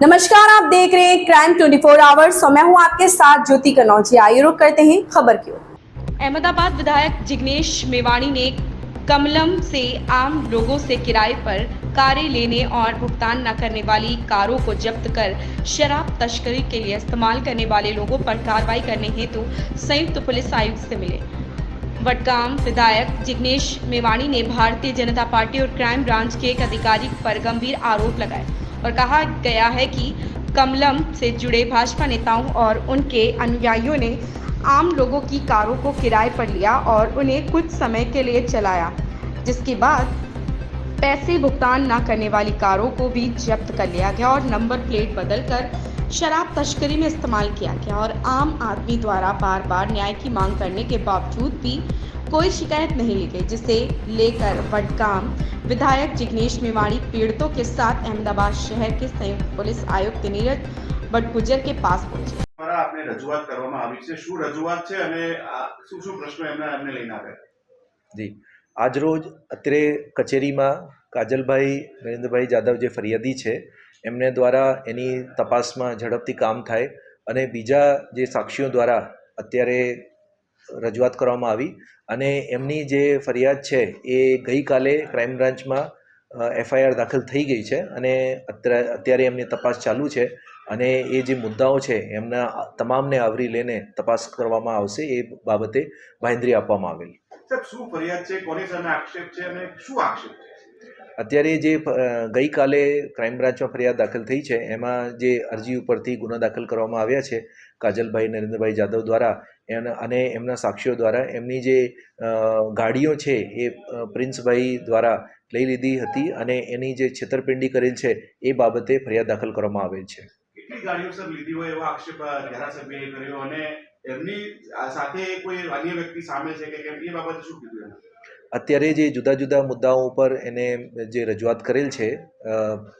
नमस्कार, आप देख रहे हैं क्राइम 24 आवर्स और मैं हूं आपके साथ ज्योति कनौजिया। आइए रुक करते हैं खबर की ओर। अहमदाबाद विधायक जिग्नेश मेवाणी ने कमलम से आम लोगों से किराए पर कारें लेने और भुगतान न करने वाली कारों को जब्त कर शराब तस्करी के लिए इस्तेमाल करने वाले लोगों पर कार्रवाई करने हेतु संयुक्त पुलिस आयुक्त से मिले। वडगाम विधायक जिग्नेश मेवाणी ने भारतीय जनता पार्टी और क्राइम ब्रांच के एक अधिकारी पर गंभीर आरोप लगाए और कहा गया है कि कमलम से जुड़े भाजपा नेताओं और उनके अनुयायियों ने आम लोगों की कारों को किराए पर लिया और उन्हें कुछ समय के लिए चलाया, जिसके बाद पैसे भुगतान न करने वाली कारों को भी जब्त कर लिया गया और नंबर प्लेट बदलकर शराब तस्करी में इस्तेमाल किया गया। और आम आदमी द्वारा बार बार न्याय की मांग करने के बावजूद भी कोई शिकायत नहीं ली गई, जिसे लेकर वडगाम विधायक जिग्नेश मेवाणी पीड़ितों के साथ अहमदाबाद शहर के संयुक्त पुलिस आयुक्त नीरज बटगुजर के पास पहुंचे। आपने रजूआत કરવામાં આવી છે, શું રજૂઆત છે અને શું પ્રશ્નો એમને લઈને આવ્યા? જી, આજરોજ અત્રે કચેરીમાં કાજલભાઈ નરેન્દ્રભાઈ જાદવ જે ફરિયાદી છે એમને દ્વારા એની તપાસમાં ઝડપથી કામ થાય અને બીજા જે સાક્ષીઓ દ્વારા અત્યારે રજૂઆત કરવામાં આવી અને એમની જે ફરિયાદ છે એ ગઈકાલે ક્રાઇમ બ્રાન્ચમાં એફઆઈઆર દાખલ થઈ ગઈ છે અને અત્યારે એમની તપાસ ચાલુ છે અને એ જે મુદ્દાઓ છે એમના તમામને આવરી લઈને તપાસ કરવામાં આવશે એ બાબતે બાંહેધરી આપવામાં આવેલી. સાહેબ, શું ફરિયાદ છે, કોની સામે આક્ષેપ છે અને શું આક્ષેપ છે? અત્યારે જે ગઈકાલે ક્રાઇમ બ્રાન્ચમાં ફરિયાદ દાખલ થઈ છે એમાં જે અરજી ઉપરથી ગુનો દાખલ કરવામાં આવ્યા છે કાજલભાઈ નરેન્દ્રભાઈ જાદવ દ્વારા અને એમના સાક્ષીઓ દ્વારા એમની જે ગાડીઓ છે એ પ્રિન્સભાઈ દ્વારા લઈ લીધી હતી અને એની જે છેતરપિંડી કરેલ છે એ બાબતે ફરિયાદ દાખલ કરવામાં આવેલ છે. કેટલી ગાડીઓ સર લીધી હોય એવો આક્ષેપ ધારાસભ્યએ કર્યો અને એમની સાથે કોઈ અન્ય વ્યક્તિ સામેલ છે કે કેમ એ બાબતે શું કીધું? અત્યારે જે જુદા જુદા મુદ્દાઓ ઉપર એને જે રજૂઆત કરેલ છે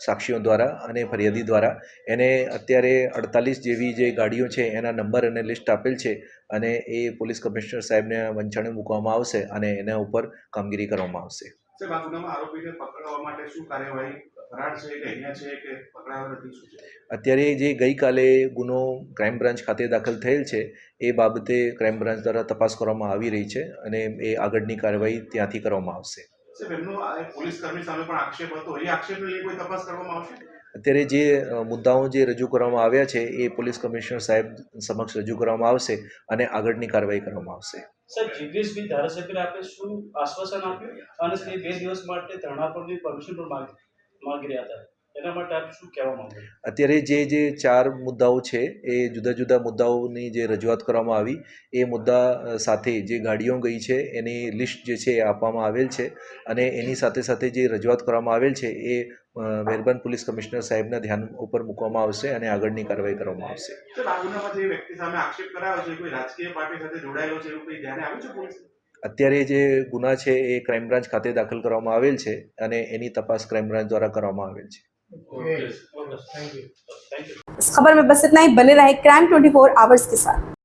સાક્ષીઓ દ્વારા અને ફરિયાદી દ્વારા એને અત્યારે 48 જેવી જે ગાડીઓ છે એના નંબર અને લિસ્ટ આપેલ છે અને એ પોલીસ કમિશનર સાહેબને વંચાણે મૂકવામાં આવશે અને એના ઉપર કામગીરી કરવામાં આવશે. સાહેબ, આ ગુનામાં આરોપીને પકડવા માટે શું કાર્યવાહી ફરાર છે કે અહીંયા છે કે પકડાયો નથી, શું છે? અત્યારે જે ગઈકાલે ગુનો ક્રાઇમ બ્રાન્ચ ખાતે દાખલ થયેલ છે એ બાબતે ક્રાઇમ બ્રાન્ચ દ્વારા તપાસ કરવામાં આવી રહી છે અને એ આગળની કાર્યવાહી ત્યાંથી કરવામાં આવશે. સાહેબ, એમનો પોલીસ કર્મી સામે પણ આક્ષેપ હતો, એ આક્ષેપને લઈને કોઈ તપાસ કરવામાં આવશે? અત્યારે જે મુદ્દાઓ જે રજૂ કરવામાં આવ્યા છે એ પોલીસ કમિશનર સાહેબ સમક્ષ રજૂ કરવામાં આવશે અને આગળની કાર્યવાહી કરવામાં આવશે. સર, જિગ્નેશભાઈ ધારાસભ્યને આપણે શું આશ્વાસન આપ્યું અને તે 2 દિવસ માટે ધરણા પરની પરમિશન પણ માંગી રહ્યા હતા, એના માટે આપ શું કહેવા માંગો? અત્યારે જે 4 મુદ્દાઓ છે એ જુદા જુદા મુદ્દાઓની જે રજૂઆત કરવામાં આવી એ મુદ્દા સાથે જે ગાડીઓ ગઈ છે એની લિસ્ટ જે છે એ આપવામાં આવેલ છે અને એની સાથે સાથે જે રજૂઆત કરવામાં આવેલ છે એ મહેરબાન પોલીસ કમિશનર સાહેબના ધ્યાન ઉપર મૂકવામાં આવશે અને આગળની કાર્યવાહી કરવામાં આવશે. સર, આ ગુનામાં જે વ્યક્તિ સામે આક્ષેપ કરાયો છે કોઈ રાજકીય પાર્ટી સાથે જોડાયેલો છે એવું કંઈ ધ્યાને આવ્યું છે પોલીસ? અત્યારે જે ગુના છે એ ક્રાઇમ બ્રાન્ચ ખાતે દાખલ કરવામાં આવેલ છે અને એની તપાસ ક્રાઇમ બ્રાન્ચ દ્વારા કરવામાં આવેલ છે. इस खबर में बस इतना ही। बने रहे क्राइम 24 आवर्स के साथ।